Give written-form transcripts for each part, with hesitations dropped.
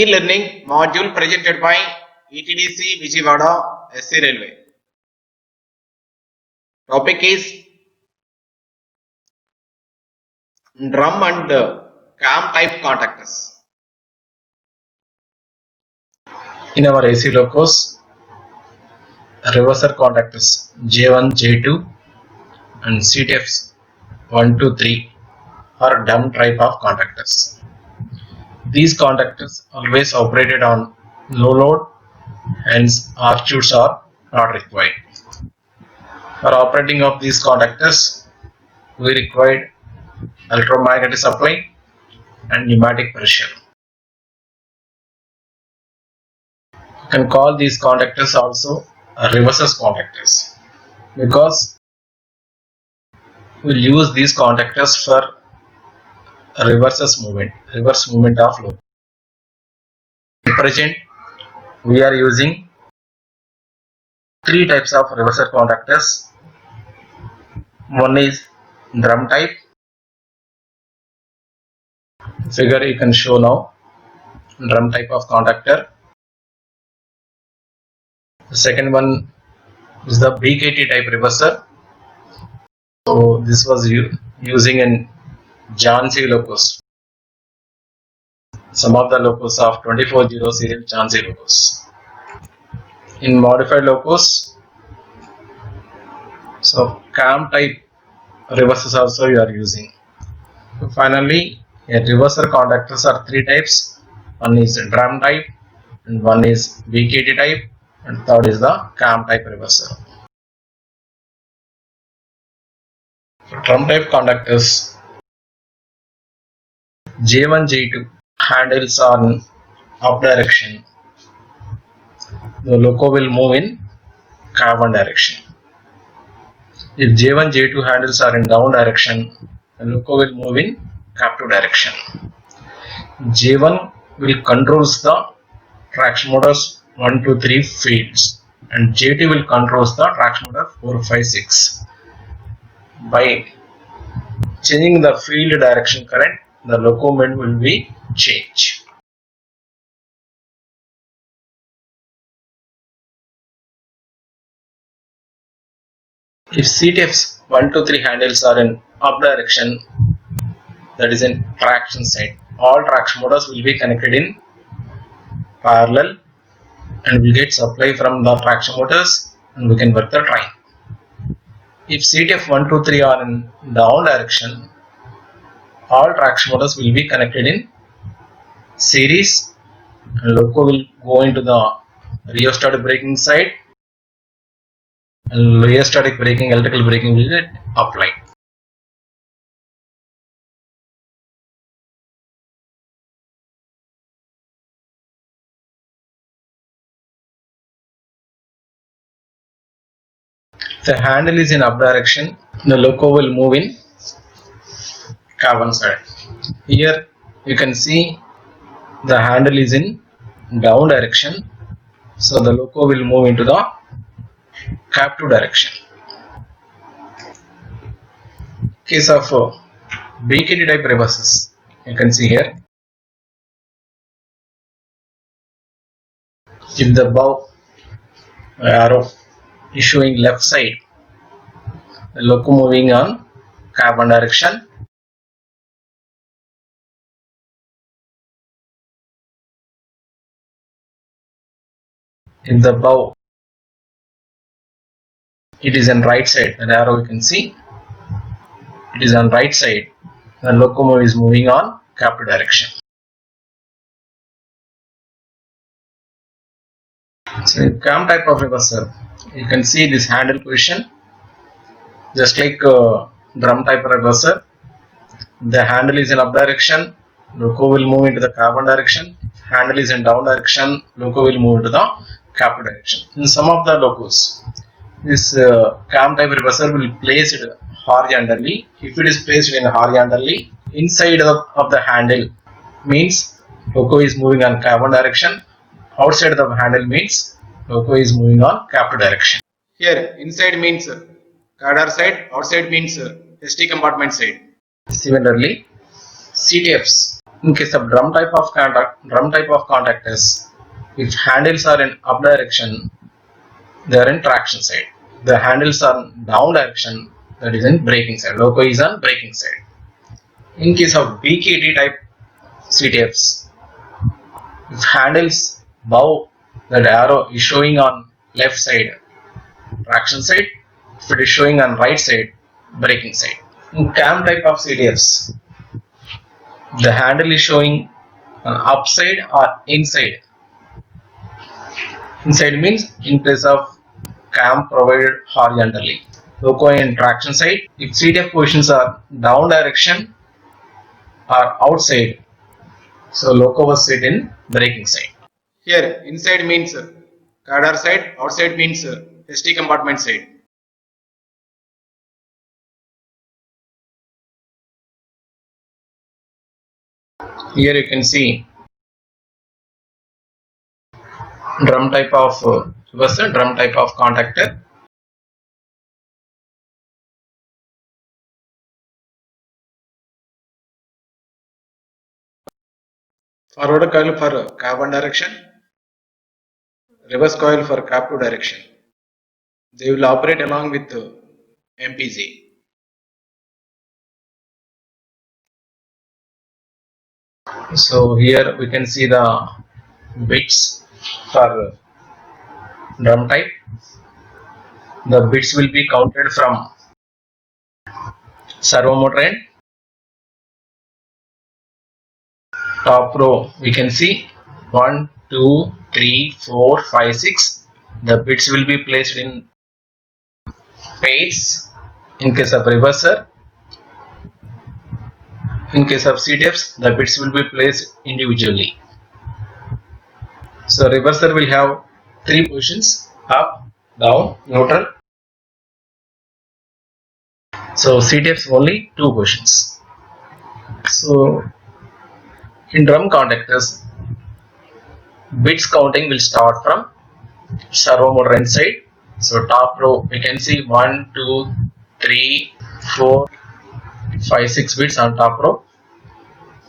E-learning module presented by ETDC Vijayawada SC Railway. Topic is drum and cam type contactors. In our AC locos, reverser contactors J1, J2 and CTFs 1, 2, 3 are dumb type of contactors. These contactors always operated on low load, hence R-tubes are not required. For operating of these contactors, we required electromagnetic supply and pneumatic pressure. You can call these contactors also reverses contactors because we'll use these contactors for reverse movement of load. At present, we are using three types of reverser contactors. One is drum type. Figure you can show now. Drum type of contactor. The second one is the BKT type reverser. So this was using in Jhansi locos. Some of the locos of 24-0 serial Jhansi locos. In modified locos, so cam type reversers also you are using. So finally, reverser contactors are three types. One is drum type, and one is BKT type, and third is the cam type reverser. For drum type contactors, J1, J2 handles are in up direction. The loco will move in carbon direction. If J1, J2 handles are in down direction, the loco will move in captive direction. J1 will controls the traction motors 1, 2, 3 fields, and J2 will controls the traction motor 4, 5, 6. By changing the field direction current, the loco movement will be changed. If CTF's 1, 2, 3 handles are in up direction, that is in traction side, all traction motors will be connected in parallel and will get supply from the traction motors and we can work the train. If CTF 1, 2, 3 are in down direction, all traction motors will be connected in series and loco will go into the rheostatic braking side and rheostatic braking, electrical braking will get applied. If the handle is in up direction, the loco will move in carbon side. Here you can see the handle is in down direction, so the loco will move into the captive direction. Case of BKT type reverses, you can see here. If the bow arrow is showing left side, the loco moving on carbon direction. If the bow it is on right side, the arrow you can see it is on right side, the locomotive is moving on captive direction. So cam type of reverser, you can see this handle position just like drum type reverser. The handle is in up direction, loco will move into the carbon direction. Handle is in down direction, loco will move into the captive direction. In some of the locos, this cam type reverser will place it horizontally. If it is placed in horizontally, inside of the handle means loco is moving on carbon direction. Outside of the handle means loco is moving on captive direction. Here inside means cadre side, outside means ST compartment side. Similarly, CTFs In case of drum type of contactors, if handles are in up direction, they are in traction side. The handles are down direction, that is in braking side. Loco is on braking side. In case of BKT type CTFs, if handles bow, that arrow is showing on left side, traction side. If it is showing on right side, braking side. In cam type of CTFs, the handle is showing on upside or inside. Inside means in place of cam provided horizontally. Loco in traction side. If CTF positions are down direction or outside, so loco was sit in braking side. Here, inside means cadre side, outside means ST compartment side. Here you can see drum type of reverser, drum type of contactor. Forward coil for cab one direction, reverse coil for cab two direction. They will operate along with MPG. So here we can see the bits for drum type. The bits will be counted from servo motor end. Top row we can see 1, 2, 3, 4, 5, 6. The bits will be placed in pairs in case of reverser. In case of CTFs, the bits will be placed individually. So reverser will have 3 positions: up, down, neutral. So CTFs only 2 positions. So in drum contactors, bits counting will start from servo motor end side. So top row we can see 1, 2, 3, 4, 5, 6 bits on top row,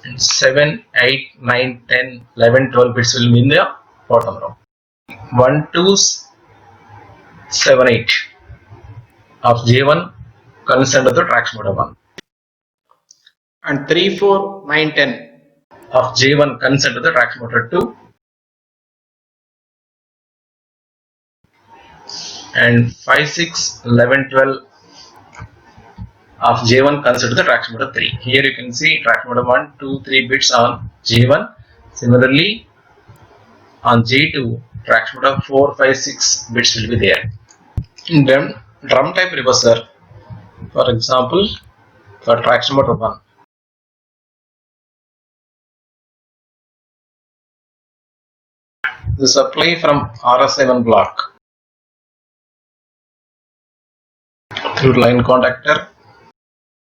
and 7, 8, 9, 10, 11, 12 bits will be in the bottom row. 1, 2, 7, 8 of J1 comes under the traction motor 1. And 3, 4, 9, 10 of J1 comes under the traction motor 2. And 5, 6, 11, 12 of J1 comes under the traction motor 3. Here you can see traction motor 1, 2, 3 bits on J1. Similarly, on J2, traction motor 4, 5, 6 bits will be there. In drum type reverser, for example, for traction motor 1, the supply from RS7 block through line contactor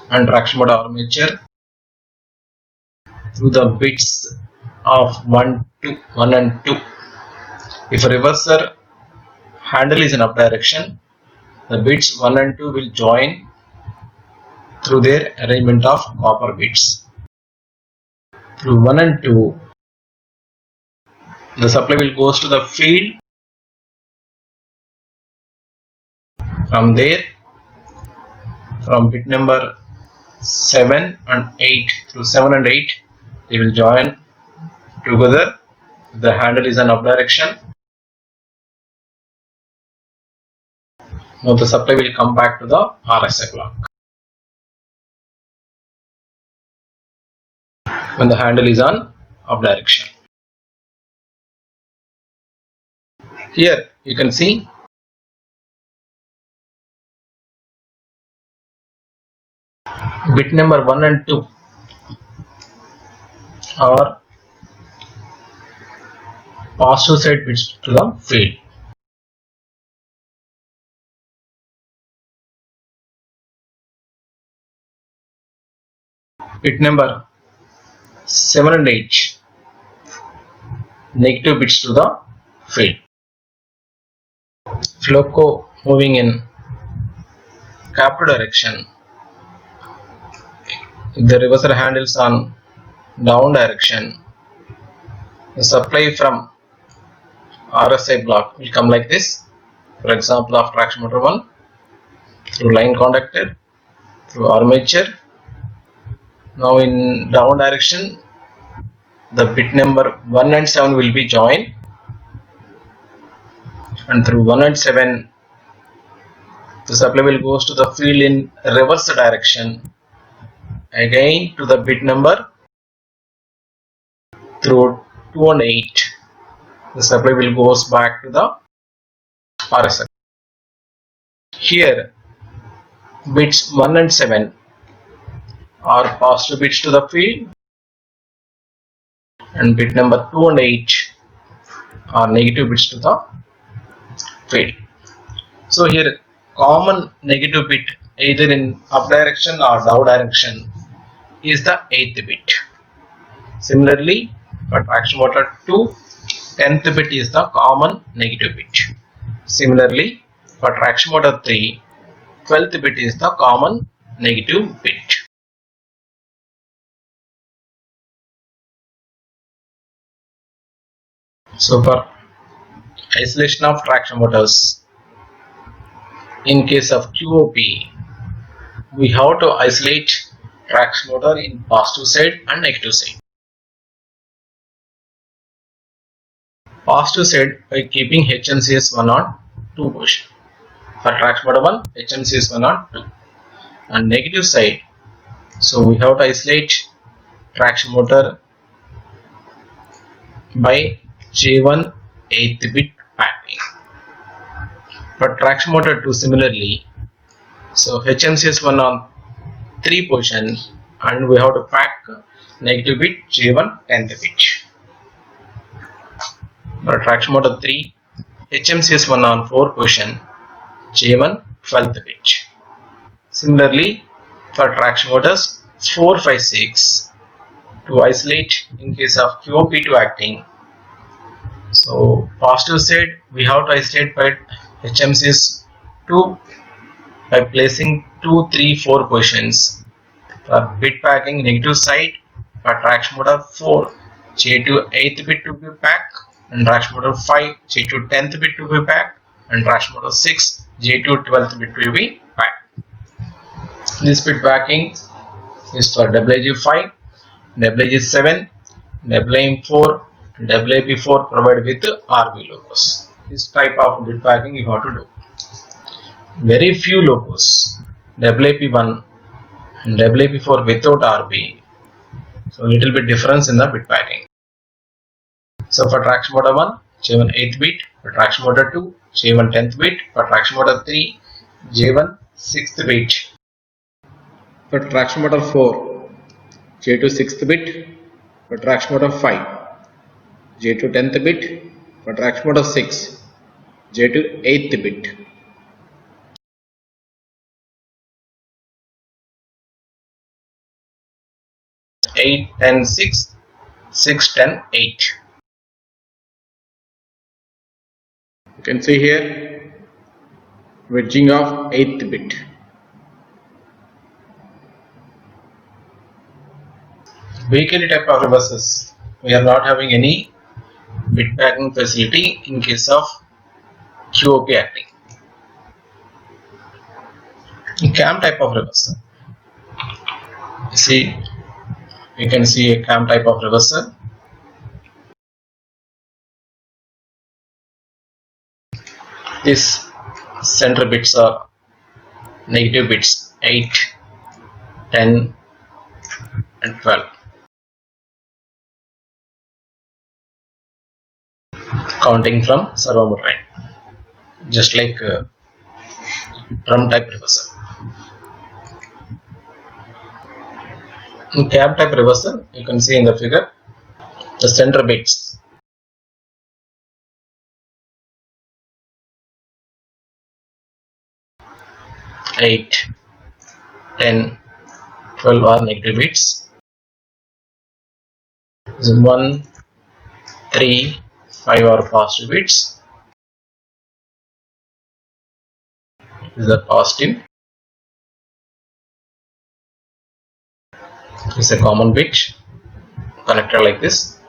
and traction motor armature through the bits of 1 and 2. If a reverser handle is in up direction, the bits 1 and 2 will join through their arrangement of copper bits. Through 1 and 2, the supply will goes to the field. From there, from bit number 7 and 8 through 7 and 8, they will join together. The handle is in up direction. Now the supply will come back to the RSI block. When the handle is on up direction. Here you can see bit number 1 and 2 are positive side bits to the field. Bit number 7 and 8 negative bits to the field. Loco moving in capital direction. If the reverser handles on down direction, the supply from RSI block will come like this. For example, of traction motor 1, through line conductor, through armature. Now in down direction, the bit number 1 and 7 will be joined, and through 1 and 7 the supply will goes to the field in reverse direction, again to the bit number through 2 and 8 the supply will goes back to the RSI. Here bits 1 and 7 are positive bits to the field, and bit number 2 and 8 are negative bits to the field. So here common negative bit either in up direction or down direction is the 8th bit. Similarly, for traction motor 2, 10th bit is the common negative bit. Similarly, for traction motor 3, 12th bit is the common negative bit. So for isolation of traction motors, in case of QOP, we have to isolate traction motor in positive side and negative side. Positive side by keeping HMCS1 on 2 position. For traction motor 1, HMCS1 on 2. And negative side, so we have to isolate traction motor by J1 8th bit packing. For traction motor 2 similarly, so HMCS1 on 3 position, and we have to pack negative bit J1 10th bit. For traction motor 3, HMCS1 on 4 position, J1 12th bit. Similarly, for traction motors 4, 5, 6, to isolate in case of QOP2 acting, so positive side we have to isolate by HMCS2 by placing 2, 3, 4 positions. For bit packing negative side, for traction motor 4, J2 8th bit to be packed, and traction motor 5, J2 10th bit to be packed, and traction motor 6, J2 12th bit to be packed. This bit packing is for WG5, WG7, WM4, WAP4 provided with RB logos. This type of bit packing you have to do. Very few logos, WAP1 and WAP4 without RB. So little bit difference in the bit packing. So for traction motor 1, J1 8th bit, for traction motor 2, J1 10th bit, for traction motor 3, J1 6th bit. For traction motor 4, J2 6th bit. For traction motor 5, J2 10th bit. For traction motor 6, J2 8th bit. Eight, 10, 6, 6, 10, 8. You can see here wedging of 8th bit. Bakery type of reverses, we are not having any bit packing facility in case of QOP acting. Cam type of reverser, see, you can see a cam type of reverser. These center bits are negative bits 8, 10 and 12. Counting from servo motor end, just like drum type reverser. In cam type reverser, you can see in the figure the center bits eight, 10, 12 are negative bits. 1, 3, 5 are positive bits. These are positive. This is a common bit. connected like this.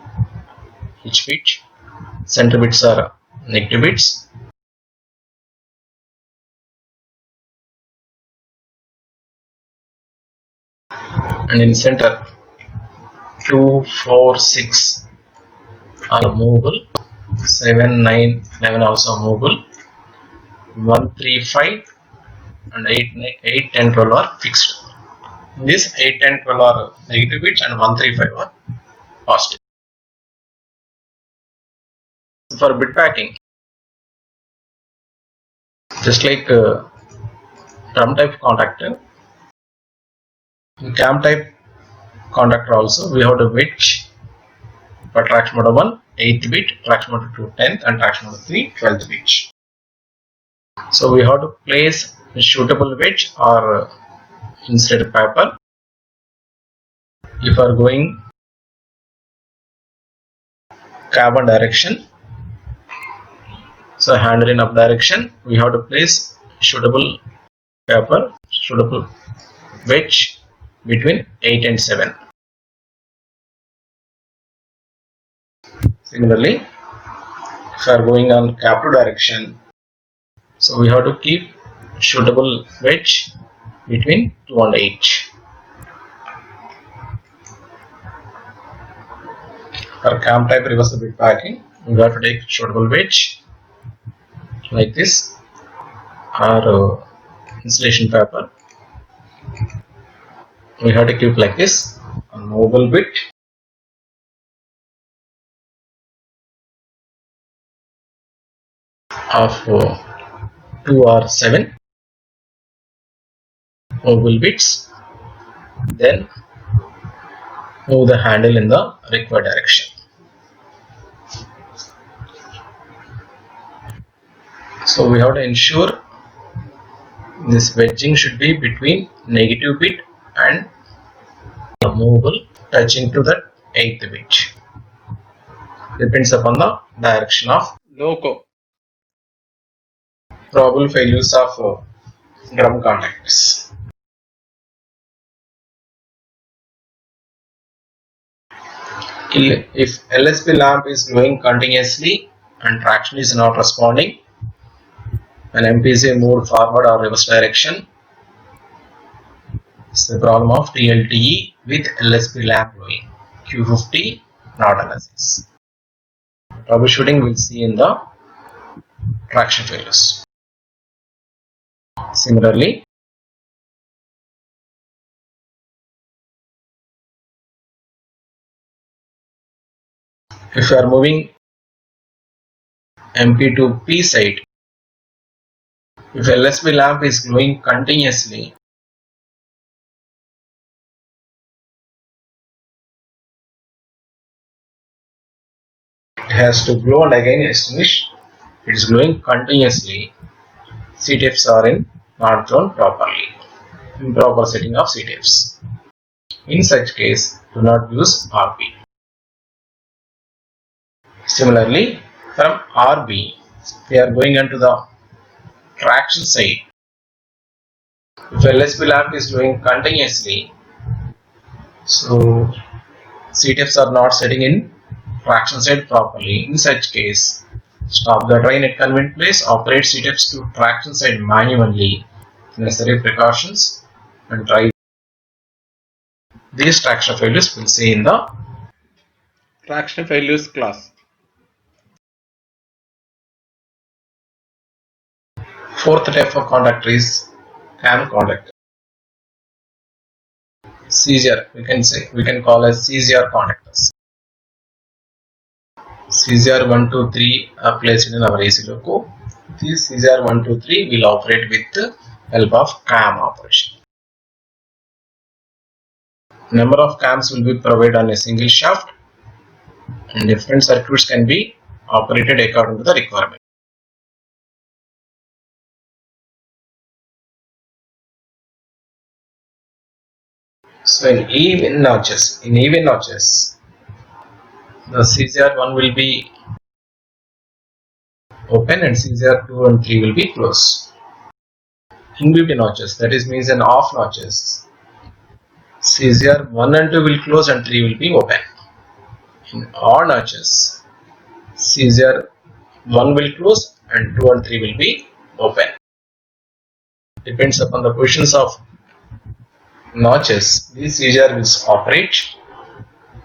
Each bit, center bits are negative bits. And in center 2, 4, 6 are movable, 7, 9, 11 also movable, 1, 3, 5 and 8, 10, 12 are fixed. This 8, 10, 12 are negative bits and 1, 3, 5 are positive. For bit packing, just like drum type contactor, in cam type contactor also we have to wedge for traction motor 1 8th bit, traction motor 2 10th and traction motor 3 12th bit. So we have to place a suitable wedge or insert paper. If you are going carbon direction, so handle in up direction, we have to place suitable paper, suitable wedge between 8 and 7. Similarly, if you are going on cap2 direction, so we have to keep suitable wedge between 2 and 8. For cam type reverse bit packing, we have to take suitable wedge like this or insulation paper. We have to keep like this on movable bit. Of 2 or 7 movable bits, then move the handle in the required direction. So we have to ensure this wedging should be between negative bit and the movable touching to the 8th bit. Depends upon the direction of loco. Probable failures of drum contactors. If LSP lamp is glowing continuously and traction is not responding, when MPC moved forward or reverse direction, it's the problem of TLTE with LSP lamp glowing. Q50 not analysis. Troubleshooting we'll see in the traction failures. Similarly, if you are moving MP to P side, if LSP lamp is glowing continuously, it has to glow and again extinguish. It is glowing continuously. CTFs are not thrown properly. Improper setting of CTFs. In such case, do not use RB. Similarly, from RB, we are going into the traction side. If LSP lamp is glowing continuously, so CTFs are not setting in traction side properly. In such case, stop the train at convenient place, operate CTFs to traction side manually, necessary precautions, and try. These traction failures we'll see in the Traction failures class. Fourth type of contactor is cam contactor. CGR, we can call as CGR contactors. CGR 1, 2, 3 are placed in our AC loco. These CGR 1, 2, 3 will operate with the help of cam operation. Number of cams will be provided on a single shaft, and different circuits can be operated according to the requirement. So in even notches, the CGR1 will be open and CGR2 and 3 will be closed. In between notches, that is means in off notches, CGR1 and 2 will close and 3 will be open. in all notches, CGR 1 will close and 2 and 3 will be open. Depends upon the positions of notches, this CGR will operate.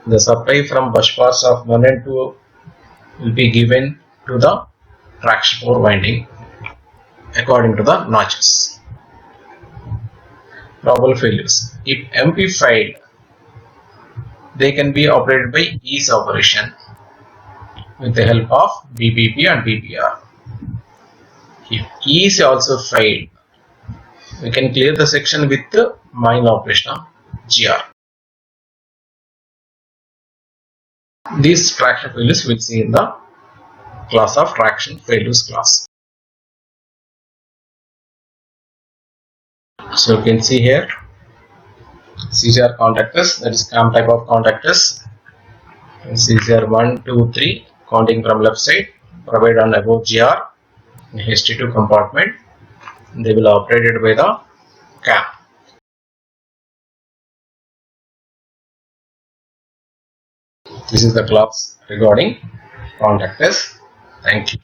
The supply from bus bars of 1 and 2 will be given to the traction 4 winding according to the notches. Probable failures. If MP failed, they can be operated by ease operation with the help of BPP and BPR. If ease also failed, we can clear the section with the main operation of GR. These traction failures we'll see in the class of traction failures class. So you can see here CGR contactors, that is CAM type of contactors. CGR 1, 2, 3 counting from left side, provide on above GR in HT2 compartment. They will operated by the CAM. This is the class regarding contactors. Thank you.